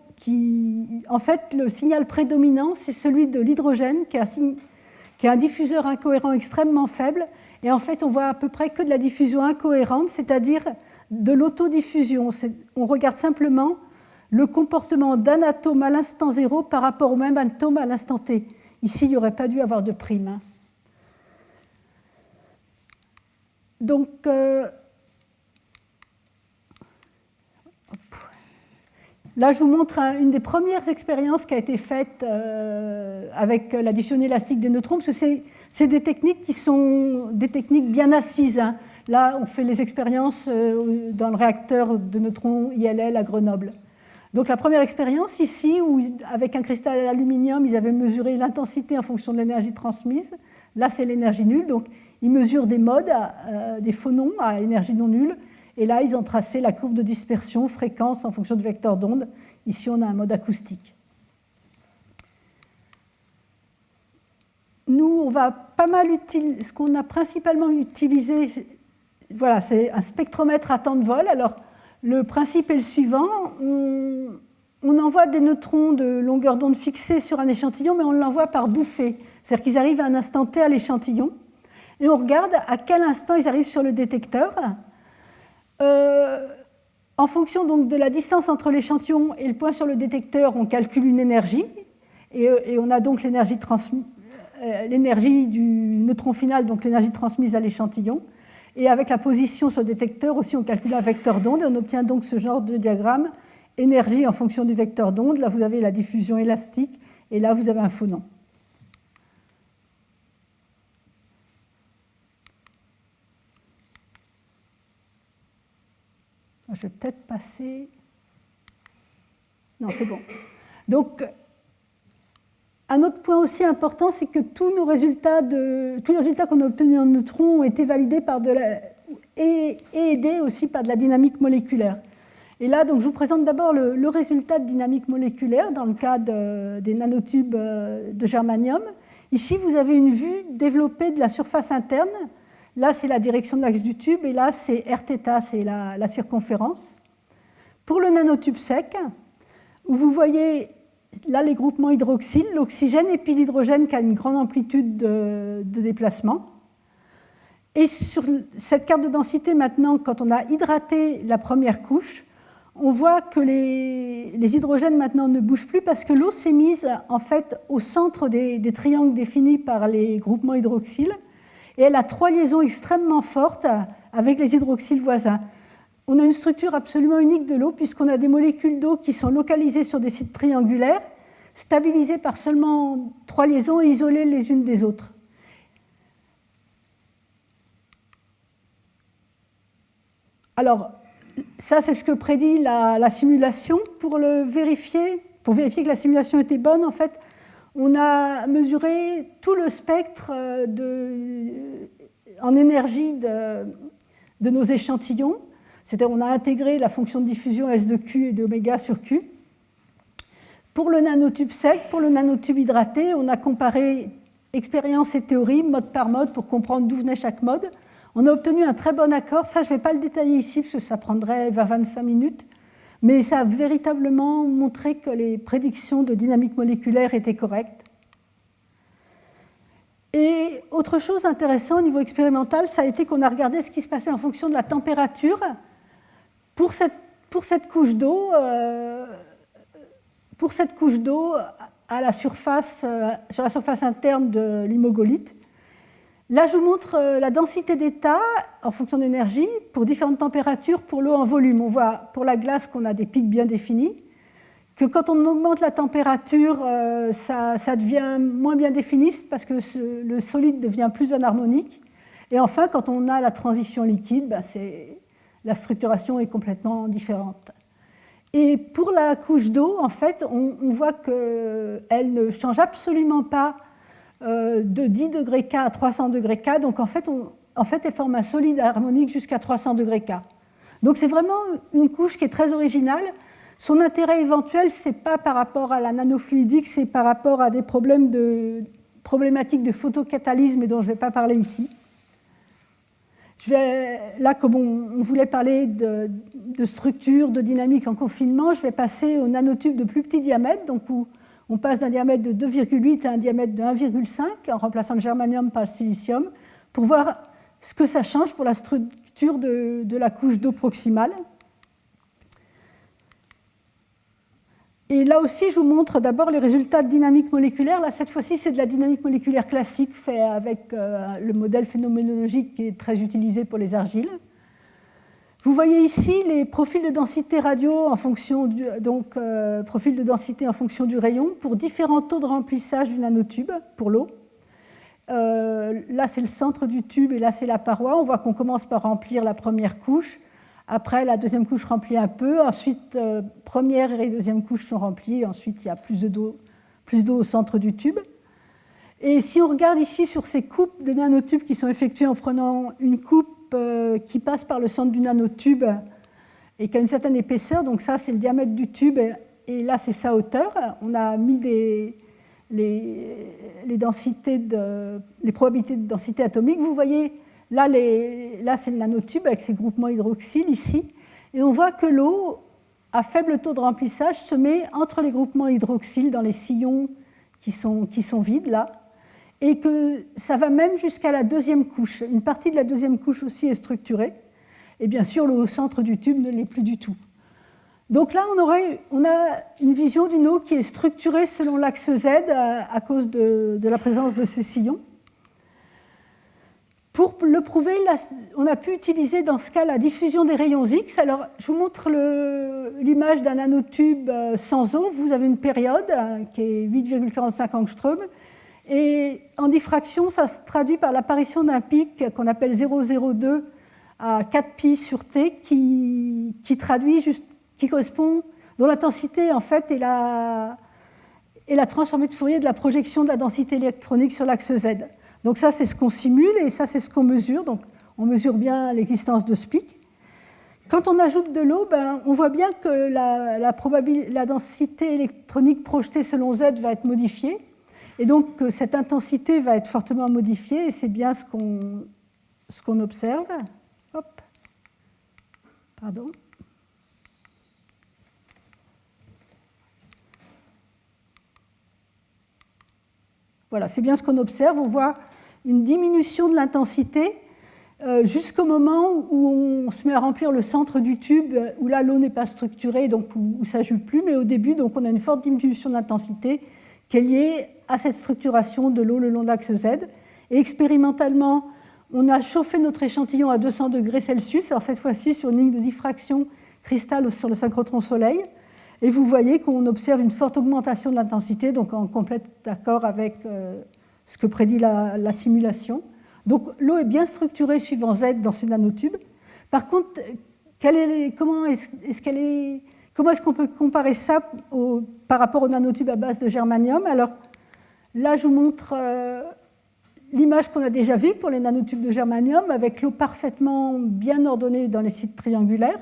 Speaker 2: en fait, le signal prédominant, c'est celui de l'hydrogène, qui est un diffuseur incohérent extrêmement faible. Et en fait, on voit à peu près que de la diffusion incohérente, c'est-à-dire de l'autodiffusion. On regarde simplement le comportement d'un atome à l'instant zéro par rapport au même atome à l'instant t. Ici, il n'y aurait pas dû avoir de prime. Donc, là, je vous montre une des premières expériences qui a été faite avec la diffusion élastique des neutrons, parce que c'est des techniques qui sont des techniques bien assises. Hein. Là, on fait les expériences dans le réacteur de neutrons ILL à Grenoble. Donc la première expérience ici, où avec un cristal d'aluminium, ils avaient mesuré l'intensité en fonction de l'énergie transmise. Là, c'est l'énergie nulle. Donc ils mesurent des modes, des phonons à énergie non nulle. Et là, ils ont tracé la courbe de dispersion, fréquence en fonction du vecteur d'onde. Ici, on a un mode acoustique. Nous, on va pas mal utiliser, ce qu'on a principalement utilisé, voilà, c'est un spectromètre à temps de vol. Alors, le principe est le suivant. On envoie des neutrons de longueur d'onde fixée sur un échantillon, mais on l'envoie par bouffée. C'est-à-dire qu'ils arrivent à un instant T à l'échantillon. Et on regarde à quel instant ils arrivent sur le détecteur. En fonction donc de la distance entre l'échantillon et le point sur le détecteur, on calcule une énergie. Et on a donc l'énergie du neutron final, donc l'énergie transmise à l'échantillon. Et avec la position sur le détecteur aussi, on calcule un vecteur d'onde et on obtient donc ce genre de diagramme, énergie en fonction du vecteur d'onde. Là, vous avez la diffusion élastique et là, vous avez un phonon. Je vais peut-être passer... Non, c'est bon. Donc, un autre point aussi important, c'est que tous les résultats qu'on a obtenus en neutrons ont été validés et aidés aussi par de la dynamique moléculaire. Et là, donc, je vous présente d'abord le résultat de dynamique moléculaire dans le cas des nanotubes de germanium. Ici, vous avez une vue développée de la surface interne. Là, c'est la direction de l'axe du tube, et là, c'est Rθ, c'est la circonférence. Pour le nanotube sec, où vous voyez là les groupements hydroxyles, l'oxygène et puis l'hydrogène qui a une grande amplitude de déplacement. Et sur cette carte de densité, maintenant, quand on a hydraté la première couche, on voit que les hydrogènes maintenant ne bougent plus parce que l'eau s'est mise en fait au centre des triangles définis par les groupements hydroxyles, et elle a 3 liaisons extrêmement fortes avec les hydroxyles voisins. On a une structure absolument unique de l'eau puisqu'on a des molécules d'eau qui sont localisées sur des sites triangulaires, stabilisées par seulement 3 liaisons et isolées les unes des autres. Alors, ça, c'est ce que prédit la simulation. Pour vérifier que la simulation était bonne, en fait, on a mesuré tout le spectre en énergie de nos échantillons. C'est-à-dire on a intégré la fonction de diffusion S de Q et d'oméga sur Q. Pour le nanotube sec, pour le nanotube hydraté, on a comparé expérience et théorie, mode par mode, pour comprendre d'où venait chaque mode. On a obtenu un très bon accord. Ça, je ne vais pas le détailler ici, parce que ça prendrait 20-25 minutes. Mais ça a véritablement montré que les prédictions de dynamique moléculaire étaient correctes. Et autre chose intéressante au niveau expérimental, ça a été qu'on a regardé ce qui se passait en fonction de la température pour cette couche d'eau sur la surface interne de l'hémogolithe. Là, je vous montre la densité d'état en fonction d'énergie pour différentes températures pour l'eau en volume. On voit pour la glace qu'on a des pics bien définis, que quand on augmente la température, ça devient moins bien défini parce que le solide devient plus anharmonique. Et enfin, quand on a la transition liquide, la structuration est complètement différente. Et pour la couche d'eau, en fait, on voit qu'elle ne change absolument pas de 10 degrés K à 300 degrés K. Donc, en fait, elle forme un solide harmonique jusqu'à 300 degrés K. Donc, c'est vraiment une couche qui est très originale. Son intérêt éventuel, ce n'est pas par rapport à la nanofluidique, c'est par rapport à des problématiques de photocatalyse, mais dont je ne vais pas parler ici. Là, comme on voulait parler de structure, de dynamique en confinement, je vais passer aux nanotubes de plus petit diamètre, donc où on passe d'un diamètre de 2,8 à un diamètre de 1,5 en remplaçant le germanium par le silicium, pour voir ce que ça change pour la structure de la couche d'eau proximale. Et là aussi, je vous montre d'abord les résultats de dynamique moléculaire. Là, cette fois-ci, c'est de la dynamique moléculaire classique, fait avec le modèle phénoménologique qui est très utilisé pour les argiles. Vous voyez ici les profils de densité radio en fonction profil de densité en fonction du rayon pour différents taux de remplissage du nanotube pour l'eau. Là, c'est le centre du tube et là, c'est la paroi. On voit qu'on commence par remplir la première couche. Après, la deuxième couche remplit un peu. Ensuite, première et deuxième couche sont remplies. Ensuite, il y a plus d'eau au centre du tube. Et si on regarde ici sur ces coupes de nanotubes qui sont effectuées en prenant une coupe qui passe par le centre du nanotube et qui a une certaine épaisseur, donc ça, c'est le diamètre du tube, et là, c'est sa hauteur. On a mis les probabilités de densité atomique. Vous voyez, là, c'est le nanotube avec ses groupements hydroxyles ici. Et on voit que l'eau, à faible taux de remplissage, se met entre les groupements hydroxyles dans les sillons qui sont vides, là. Et que ça va même jusqu'à la deuxième couche. Une partie de la deuxième couche aussi est structurée. Et bien sûr, l'eau au centre du tube ne l'est plus du tout. Donc là, on a une vision d'une eau qui est structurée selon l'axe Z à cause de la présence de ces sillons. Pour le prouver, on a pu utiliser dans ce cas la diffusion des rayons X. Alors, je vous montre l'image d'un nanotube sans eau. Vous avez une période qui est 8,45 angstroms. Et en diffraction, ça se traduit par l'apparition d'un pic qu'on appelle 0,02 à 4 pi sur T qui correspond, dont l'intensité en fait est et la transformée de Fourier de la projection de la densité électronique sur l'axe Z. Donc ça, c'est ce qu'on simule et ça, c'est ce qu'on mesure. Donc on mesure bien l'existence de ce pic. Quand on ajoute de l'eau, on voit bien que la densité électronique projetée selon Z va être modifiée. Et donc cette intensité va être fortement modifiée et c'est bien ce qu'on observe. Hop. Pardon. Voilà, c'est bien ce qu'on observe. On voit une diminution de l'intensité jusqu'au moment où on se met à remplir le centre du tube, où là l'eau n'est pas structurée, donc où ça ne joue plus, mais au début, donc, on a une forte diminution d'intensité qui est liée à cette structuration de l'eau le long de l'axe Z. Et expérimentalement, on a chauffé notre échantillon à 200 degrés Celsius, alors cette fois-ci sur une ligne de diffraction cristal sur le synchrotron Soleil. Et vous voyez qu'on observe une forte augmentation de l'intensité, donc en complète accord avec ce que prédit la simulation. Donc l'eau est bien structurée suivant Z dans ces nanotubes. Par contre, comment est-ce qu'on peut comparer ça par rapport aux nanotubes à base de germanium? Alors là, je vous montre l'image qu'on a déjà vue pour les nanotubes de germanium, avec l'eau parfaitement bien ordonnée dans les sites triangulaires,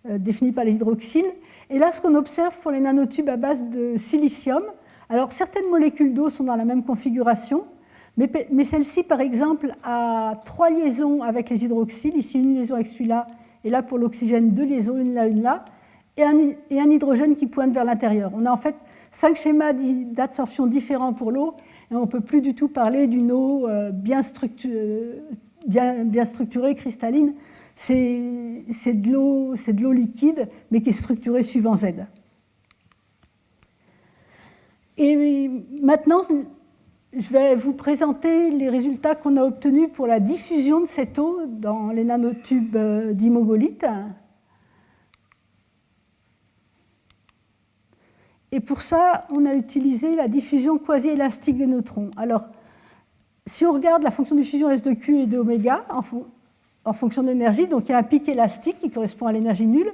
Speaker 2: définis par les hydroxyles. Et là, ce qu'on observe pour les nanotubes à base de silicium, alors certaines molécules d'eau sont dans la même configuration, mais celle-ci, par exemple, a 3 liaisons avec les hydroxyles, ici une liaison avec celui-là, et là pour l'oxygène 2 liaisons, une là, et un hydrogène qui pointe vers l'intérieur. On a en fait 5 schémas d'absorption différents pour l'eau, et on ne peut plus du tout parler d'une eau bien structurée, cristalline. C'est de l'eau liquide, mais qui est structurée suivant Z. Et maintenant, je vais vous présenter les résultats qu'on a obtenus pour la diffusion de cette eau dans les nanotubes d'imogolite. Et pour ça, on a utilisé la diffusion quasi-élastique des neutrons. Alors, si on regarde la fonction de diffusion S de Q et de oméga, en fonction de l'énergie, donc il y a un pic élastique qui correspond à l'énergie nulle,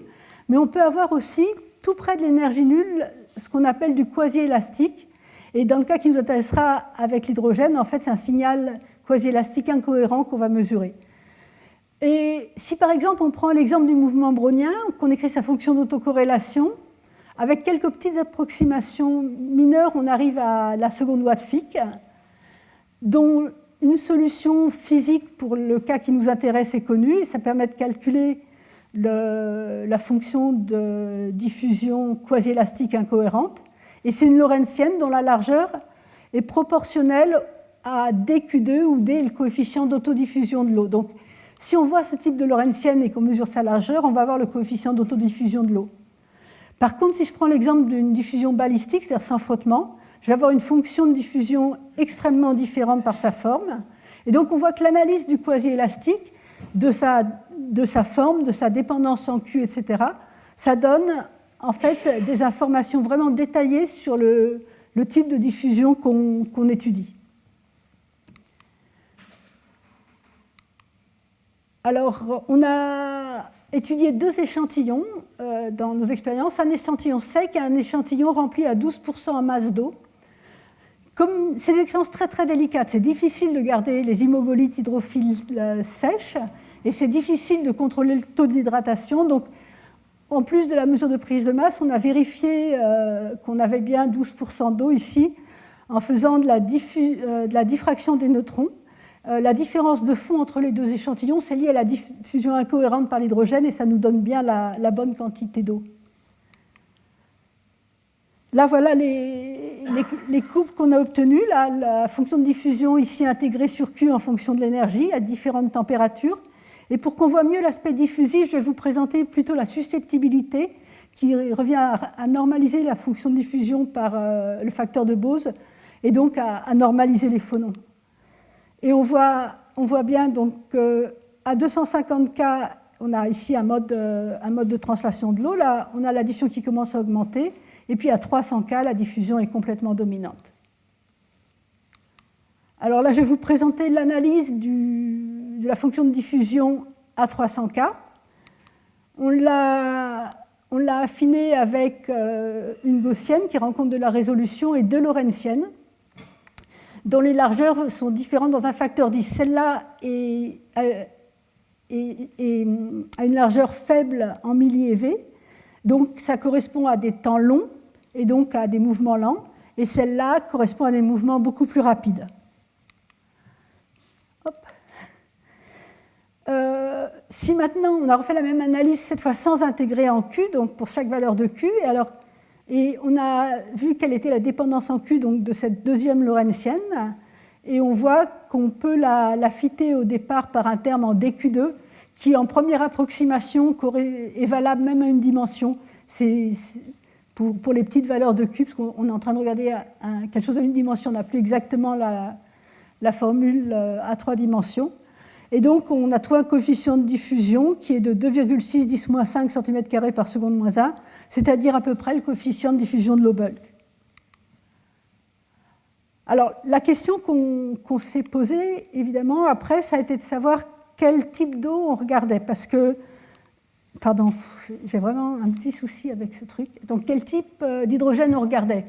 Speaker 2: mais on peut avoir aussi, tout près de l'énergie nulle, ce qu'on appelle du quasi-élastique. Et dans le cas qui nous intéressera avec l'hydrogène, en fait, c'est un signal quasi-élastique incohérent qu'on va mesurer. Et si par exemple on prend l'exemple du mouvement brownien, qu'on écrit sa fonction d'autocorrélation, avec quelques petites approximations mineures, on arrive à la seconde loi de Fick, dont une solution physique pour le cas qui nous intéresse est connue. Ça permet de calculer la fonction de diffusion quasi-élastique incohérente. Et c'est une lorentzienne dont la largeur est proportionnelle à dQ2, où D est le coefficient d'autodiffusion de l'eau. Donc, si on voit ce type de lorentzienne et qu'on mesure sa largeur, on va avoir le coefficient d'autodiffusion de l'eau. Par contre, si je prends l'exemple d'une diffusion balistique, c'est-à-dire sans frottement, je vais avoir une fonction de diffusion extrêmement différente par sa forme. Et donc, on voit que l'analyse du quasi-élastique, de sa forme, de sa dépendance en Q, etc., ça donne en fait des informations vraiment détaillées sur le type de diffusion qu'on étudie. Alors, on a étudié 2 échantillons dans nos expériences, un échantillon sec et un échantillon rempli à 12% en masse d'eau. Comme c'est des expériences très très délicates, c'est difficile de garder les imogolites hydrophiles sèches et c'est difficile de contrôler le taux d'hydratation. Donc, en plus de la mesure de prise de masse, on a vérifié qu'on avait bien 12% d'eau ici en faisant de la diffraction des neutrons. La différence de fond entre les 2 échantillons, c'est lié à la diffusion incohérente par l'hydrogène et ça nous donne bien la bonne quantité d'eau. Là, voilà les courbes qu'on a obtenues. La fonction de diffusion ici intégrée sur Q en fonction de l'énergie à différentes températures. Et pour qu'on voit mieux l'aspect diffusif, je vais vous présenter plutôt la susceptibilité qui revient à normaliser la fonction de diffusion par le facteur de Bose et donc à normaliser les phonons. Et on voit bien donc à 250 K, on a ici un mode de translation de l'eau. Là, on a la diffusion qui commence à augmenter. Et puis à 300 K, la diffusion est complètement dominante. Alors là, je vais vous présenter l'analyse de la fonction de diffusion à 300 K. On on l'a affiné avec une gaussienne qui rend compte de la résolution et deux lorentziennes, dont les largeurs sont différentes dans un facteur 10. Celle-là a une largeur faible en milli-eV, donc ça correspond à des temps longs et donc à des mouvements lents, et celle-là correspond à des mouvements beaucoup plus rapides. Hop. Si maintenant on a refait la même analyse, cette fois sans intégrer en Q, donc pour chaque valeur de Q, et on a vu quelle était la dépendance en Q donc de cette deuxième lorentzienne, et on voit qu'on peut la fitter au départ par un terme en dQ2 qui, en première approximation, est valable même à une dimension. C'est pour les petites valeurs de Q, parce qu'on est en train de regarder quelque chose à une dimension, on n'a plus exactement la formule à 3 dimensions. Et donc, on a trouvé un coefficient de diffusion qui est de 2,6 10-5 cm² par seconde moins 1, c'est-à-dire à peu près le coefficient de diffusion de Low-Bulk. Alors, la question qu'on s'est posée, évidemment, après, ça a été de savoir quel type d'eau on regardait, parce que, pardon, j'ai vraiment un petit souci avec ce truc. Donc, quel type d'hydrogène on regardait?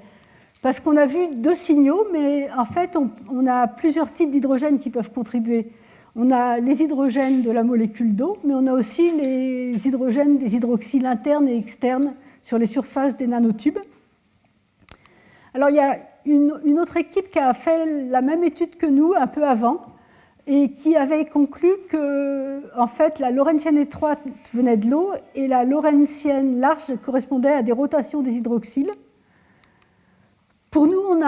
Speaker 2: Parce qu'on a vu deux signaux, mais en fait, on a plusieurs types d'hydrogène qui peuvent contribuer. On a les hydrogènes de la molécule d'eau, mais on a aussi les hydrogènes des hydroxyles internes et externes sur les surfaces des nanotubes. Alors, il y a une autre équipe qui a fait la même étude que nous, un peu avant, et qui avait conclu que, en fait, la lorentzienne étroite venait de l'eau et la lorentzienne large correspondait à des rotations des hydroxyles. Pour nous,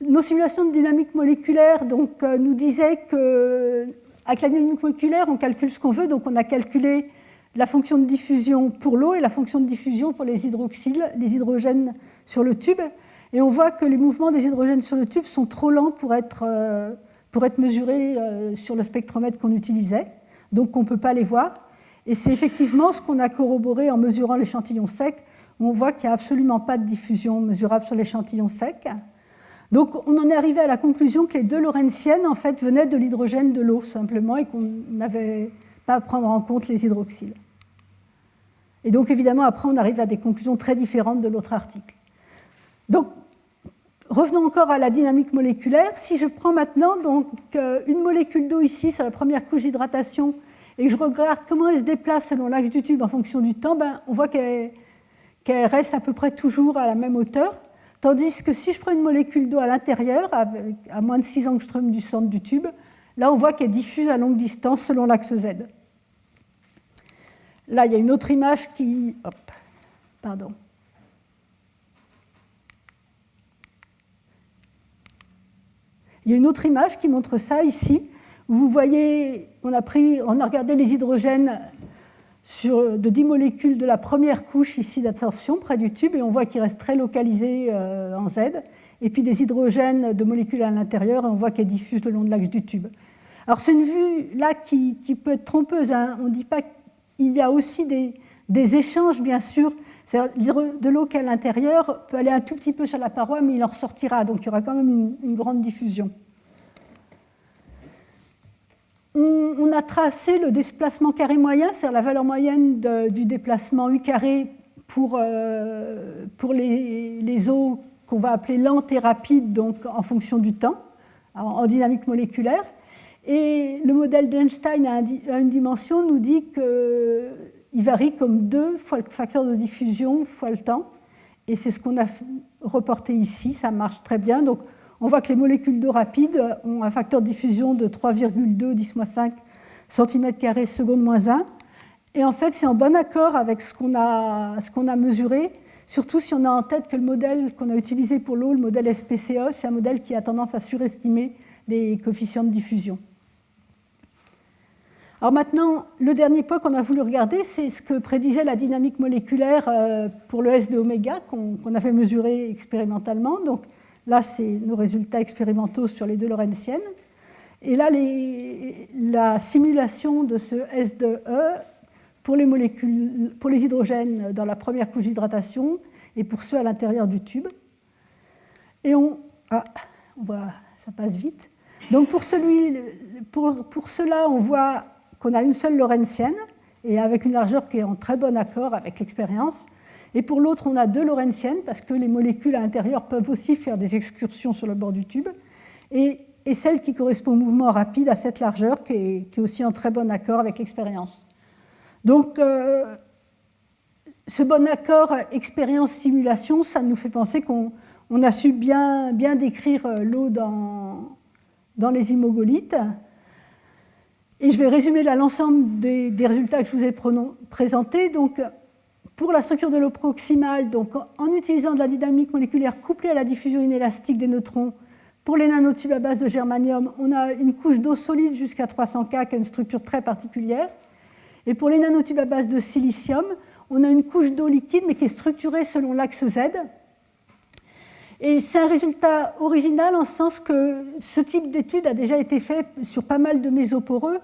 Speaker 2: nos simulations de dynamique moléculaire donc, nous disaient qu'avec la dynamique moléculaire, on calcule ce qu'on veut. Donc, on a calculé la fonction de diffusion pour l'eau et la fonction de diffusion pour les hydroxyles, les hydrogènes sur le tube. Et on voit que les mouvements des hydrogènes sur le tube sont trop lents pour être mesurés sur le spectromètre qu'on utilisait. Donc, on ne peut pas les voir. Et c'est effectivement ce qu'on a corroboré en mesurant l'échantillon sec, où on voit qu'il n'y a absolument pas de diffusion mesurable sur l'échantillon sec. Donc, on en est arrivé à la conclusion que les deux lorentziennes, en fait, venaient de l'hydrogène de l'eau, simplement, et qu'on n'avait pas à prendre en compte les hydroxyles. Et donc, évidemment, après, on arrive à des conclusions très différentes de l'autre article. Donc, revenons encore à la dynamique moléculaire. Si je prends maintenant donc, une molécule d'eau ici, sur la première couche d'hydratation, et que je regarde comment elle se déplace selon l'axe du tube en fonction du temps, on voit qu'elle reste à peu près toujours à la même hauteur. Tandis que si je prends une molécule d'eau à l'intérieur, à moins de 6 angstroms du centre du tube, là on voit qu'elle diffuse à longue distance selon l'axe Z. Là, il y a une autre image qui... Pardon. Il y a une autre image qui montre ça ici, où vous voyez, on a regardé les hydrogènes de 10 molécules de la première couche ici d'absorption près du tube, et on voit qu'ils restent très localisés en Z, et puis des hydrogènes de molécules à l'intérieur, et on voit qu'elles diffusent le long de l'axe du tube. Alors c'est une vue là qui peut être trompeuse, hein. On ne dit pas qu'il y a aussi des échanges, bien sûr. De l'eau qui est à l'intérieur peut aller un tout petit peu sur la paroi, mais il en ressortira, donc il y aura quand même une grande diffusion. On a tracé le déplacement carré moyen, c'est-à-dire la valeur moyenne du déplacement U carré pour les eaux qu'on va appeler lentes et rapides, donc en fonction du temps, en dynamique moléculaire. Et le modèle d'Einstein à une dimension nous dit qu'il varie comme 2 fois le facteur de diffusion fois le temps. Et c'est ce qu'on a reporté ici, ça marche très bien. Donc, on voit que les molécules d'eau rapides ont un facteur de diffusion de 3,2 10-5 cm² seconde moins 1. Et en fait, c'est en bon accord avec ce qu'on a mesuré, surtout si on a en tête que le modèle qu'on a utilisé pour l'eau, le modèle SPCE, c'est un modèle qui a tendance à surestimer les coefficients de diffusion. Alors maintenant, le dernier point qu'on a voulu regarder, c'est ce que prédisait la dynamique moléculaire pour le S de oméga qu'on avait mesuré expérimentalement. Donc, là, c'est nos résultats expérimentaux sur les deux lorentziennes. Et là, la simulation de ce S de E pour les hydrogènes dans la première couche d'hydratation et pour ceux à l'intérieur du tube. Et on voit, ça passe vite. Donc pour cela, on voit qu'on a une seule lorentzienne et avec une largeur qui est en très bon accord avec l'expérience. Et pour l'autre, on a 2 lorentziennes, parce que les molécules à l'intérieur peuvent aussi faire des excursions sur le bord du tube, et celle qui correspond au mouvement rapide à cette largeur, qui est aussi en très bon accord avec l'expérience. Donc, ce bon accord expérience-simulation, ça nous fait penser qu'on a su bien décrire l'eau dans les immogolites. Et je vais résumer là l'ensemble des résultats que je vous ai présentés. Donc, pour la structure de l'eau proximale, donc, en utilisant de la dynamique moléculaire couplée à la diffusion inélastique des neutrons, pour les nanotubes à base de germanium, on a une couche d'eau solide jusqu'à 300 K qui a une structure très particulière. Et pour les nanotubes à base de silicium, on a une couche d'eau liquide mais qui est structurée selon l'axe Z. Et c'est un résultat original en ce sens que ce type d'étude a déjà été fait sur pas mal de mésoporeux,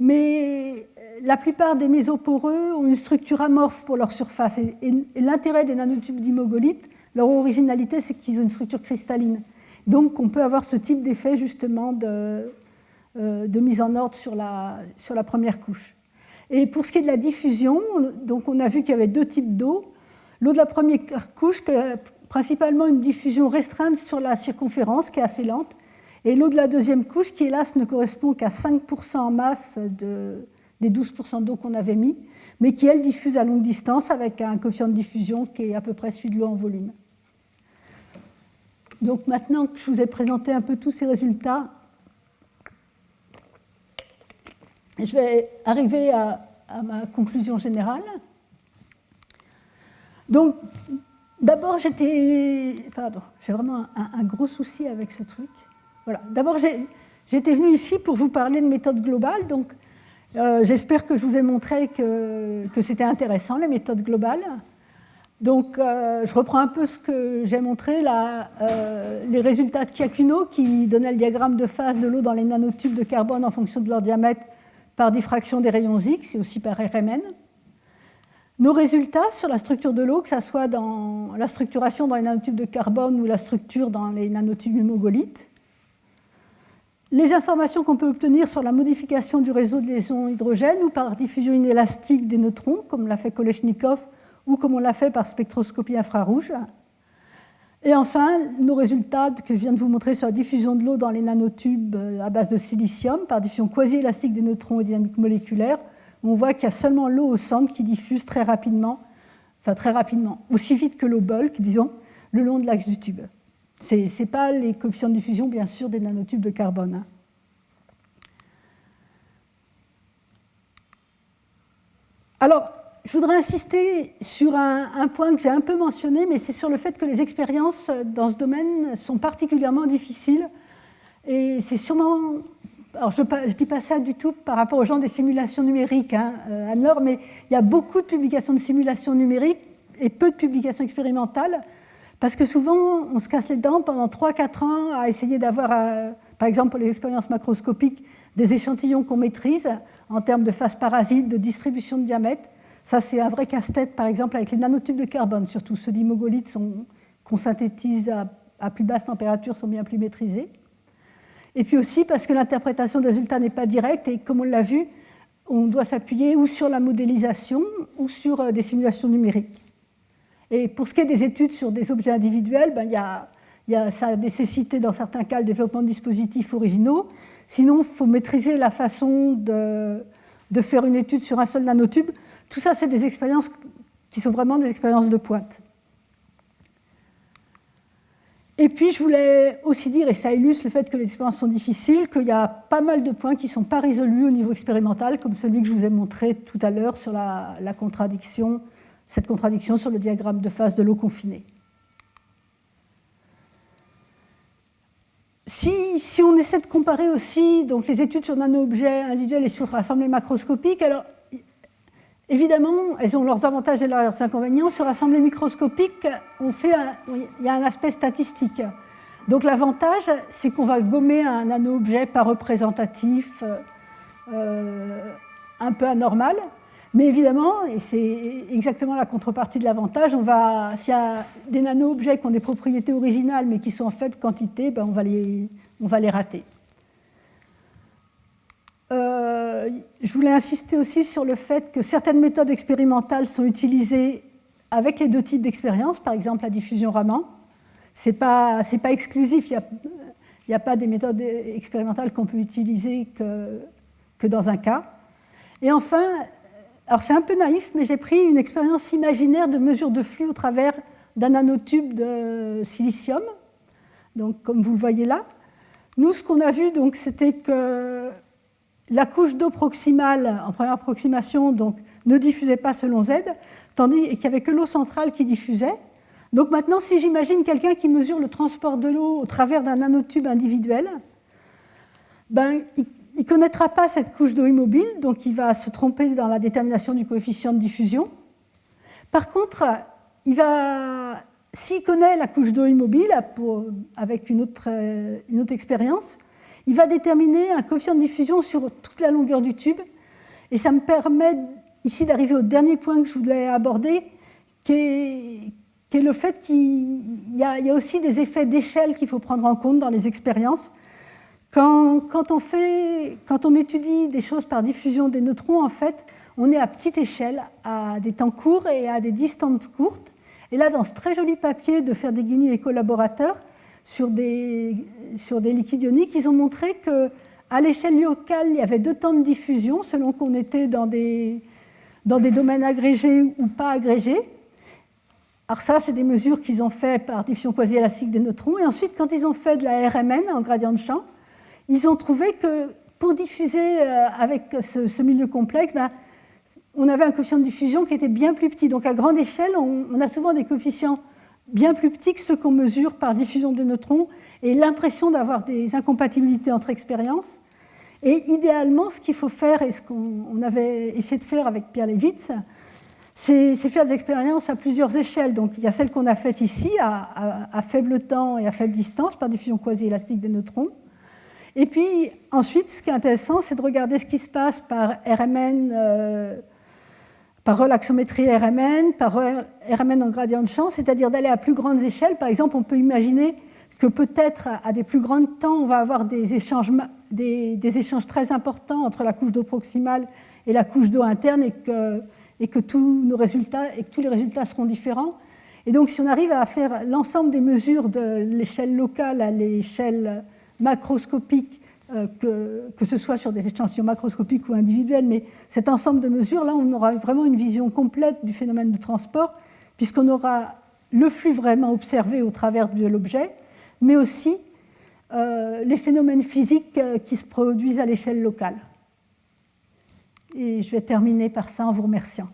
Speaker 2: mais la plupart des mésoporeux ont une structure amorphe pour leur surface. Et l'intérêt des nanotubes d'immogolite, leur originalité, c'est qu'ils ont une structure cristalline. Donc on peut avoir ce type d'effet justement de mise en ordre sur la première couche. Et pour ce qui est de la diffusion, donc on a vu qu'il y avait 2 types d'eau. L'eau de la première couche, qui a principalement une diffusion restreinte sur la circonférence, qui est assez lente, et l'eau de la deuxième couche, qui hélas ne correspond qu'à 5% en masse des 12% d'eau qu'on avait mis, mais qui, elle, diffuse à longue distance avec un coefficient de diffusion qui est à peu près celui de l'eau en volume. Donc maintenant que je vous ai présenté un peu tous ces résultats, je vais arriver à ma conclusion générale. Donc, d'abord, j'ai vraiment un gros souci avec ce truc. Voilà. D'abord, j'étais venue ici pour vous parler de méthode globale. Donc, j'espère que je vous ai montré que c'était intéressant, les méthodes globales. Donc, je reprends un peu ce que j'ai montré là, les résultats de Kyakuno qui donnaient le diagramme de phase de l'eau dans les nanotubes de carbone en fonction de leur diamètre par diffraction des rayons X et aussi par RMN. Nos résultats sur la structure de l'eau, que ce soit dans la structuration dans les nanotubes de carbone ou la structure dans les nanotubes immogolites. Les informations qu'on peut obtenir sur la modification du réseau de liaison hydrogène ou par diffusion inélastique des neutrons, comme l'a fait Kolesnikov, ou comme on l'a fait par spectroscopie infrarouge. Et enfin, nos résultats que je viens de vous montrer sur la diffusion de l'eau dans les nanotubes à base de silicium, par diffusion quasi-élastique des neutrons et dynamique moléculaire, on voit qu'il y a seulement l'eau au centre qui diffuse très rapidement, aussi vite que l'eau bulk, disons, le long de l'axe du tube. Ce n'est pas les coefficients de diffusion, bien sûr, des nanotubes de carbone. Alors, je voudrais insister sur un point que j'ai un peu mentionné, mais c'est sur le fait que les expériences dans ce domaine sont particulièrement difficiles. Et c'est sûrement... Alors, je ne dis pas ça du tout par rapport aux gens des simulations numériques, Anne-Laure, mais il y a beaucoup de publications de simulations numériques et peu de publications expérimentales, parce que souvent, on se casse les dents pendant 3-4 ans à essayer d'avoir, par exemple pour les expériences macroscopiques, des échantillons qu'on maîtrise en termes de phase parasite, de distribution de diamètre. Ça, c'est un vrai casse-tête, par exemple, avec les nanotubes de carbone, surtout ceux d'immogolites qu'on synthétise à plus basse température sont bien plus maîtrisés. Et puis aussi parce que l'interprétation des résultats n'est pas directe et comme on l'a vu, on doit s'appuyer ou sur la modélisation ou sur des simulations numériques. Et pour ce qui est des études sur des objets individuels, ça a nécessité dans certains cas le développement de dispositifs originaux. Sinon, il faut maîtriser la façon de faire une étude sur un seul nanotube. Tout ça, c'est des expériences qui sont vraiment des expériences de pointe. Et puis, je voulais aussi dire, et ça illustre le fait que les expériences sont difficiles, qu'il y a pas mal de points qui ne sont pas résolus au niveau expérimental, comme celui que je vous ai montré tout à l'heure sur la contradiction, cette contradiction sur le diagramme de phase de l'eau confinée. Si on essaie de comparer aussi donc, les études sur nano-objets individuels et sur assemblées macroscopiques, alors évidemment, elles ont leurs avantages et leurs inconvénients. Sur l'assemblée microscopique, il y a un aspect statistique. Donc l'avantage, c'est qu'on va gommer un nano-objet pas représentatif, un peu anormal. Mais évidemment, et c'est exactement la contrepartie de l'avantage, s'il y a des nano-objets qui ont des propriétés originales mais qui sont en faible quantité, on va les rater. je voulais insister aussi sur le fait que certaines méthodes expérimentales sont utilisées avec les deux types d'expériences, par exemple la diffusion Raman. Ce n'est pas exclusif, il n'y a pas des méthodes expérimentales qu'on peut utiliser que dans un cas. Et enfin, alors c'est un peu naïf, mais j'ai pris une expérience imaginaire de mesure de flux au travers d'un nanotube de silicium, donc comme vous le voyez là. Nous, ce qu'on a vu, donc, c'était que la couche d'eau proximale, en première approximation, donc, ne diffusait pas selon Z, tandis qu'il n'y avait que l'eau centrale qui diffusait. Donc maintenant, si j'imagine quelqu'un qui mesure le transport de l'eau au travers d'un nanotube individuel, ben, il ne connaîtra pas cette couche d'eau immobile, donc il va se tromper dans la détermination du coefficient de diffusion. Par contre, s'il connaît la couche d'eau immobile avec une autre expérience, il va déterminer un coefficient de diffusion sur toute la longueur du tube. Et ça me permet ici d'arriver au dernier point que je voulais aborder, qui est le fait qu'il y a aussi des effets d'échelle qu'il faut prendre en compte dans les expériences. Quand on étudie des choses par diffusion des neutrons, en fait, on est à petite échelle, à des temps courts et à des distances courtes. Et là, dans ce très joli papier de Ferdeghini et collaborateurs sur des liquides ioniques, ils ont montré qu'à l'échelle locale, il y avait 2 temps de diffusion selon qu'on était dans des domaines agrégés ou pas agrégés. Alors ça, c'est des mesures qu'ils ont fait par diffusion quasi-élastique des neutrons. Et ensuite, quand ils ont fait de la RMN en gradient de champ, ils ont trouvé que pour diffuser avec ce milieu complexe, on avait un coefficient de diffusion qui était bien plus petit. Donc à grande échelle, on a souvent des coefficients bien plus petits que ceux qu'on mesure par diffusion des neutrons et l'impression d'avoir des incompatibilités entre expériences. Et idéalement, ce qu'il faut faire, et ce qu'on avait essayé de faire avec Pierre Levitz, c'est faire des expériences à plusieurs échelles. Donc il y a celle qu'on a faite ici, à faible temps et à faible distance, par diffusion quasi-élastique des neutrons. Et puis ensuite, ce qui est intéressant, c'est de regarder ce qui se passe par RMN, par relaxométrie RMN, par RMN en gradient de champ, c'est-à-dire d'aller à plus grandes échelles. Par exemple, on peut imaginer que peut-être à des plus grands temps, on va avoir des échanges très importants entre la couche d'eau proximale et la couche d'eau interne et que tous les résultats seront différents. Et donc, si on arrive à faire l'ensemble des mesures de l'échelle locale à l'échelle macroscopique, que ce soit sur des échantillons macroscopiques ou individuels, mais cet ensemble de mesures, là, on aura vraiment une vision complète du phénomène de transport, puisqu'on aura le flux vraiment observé au travers de l'objet, mais aussi les phénomènes physiques qui se produisent à l'échelle locale. Et je vais terminer par ça en vous remerciant.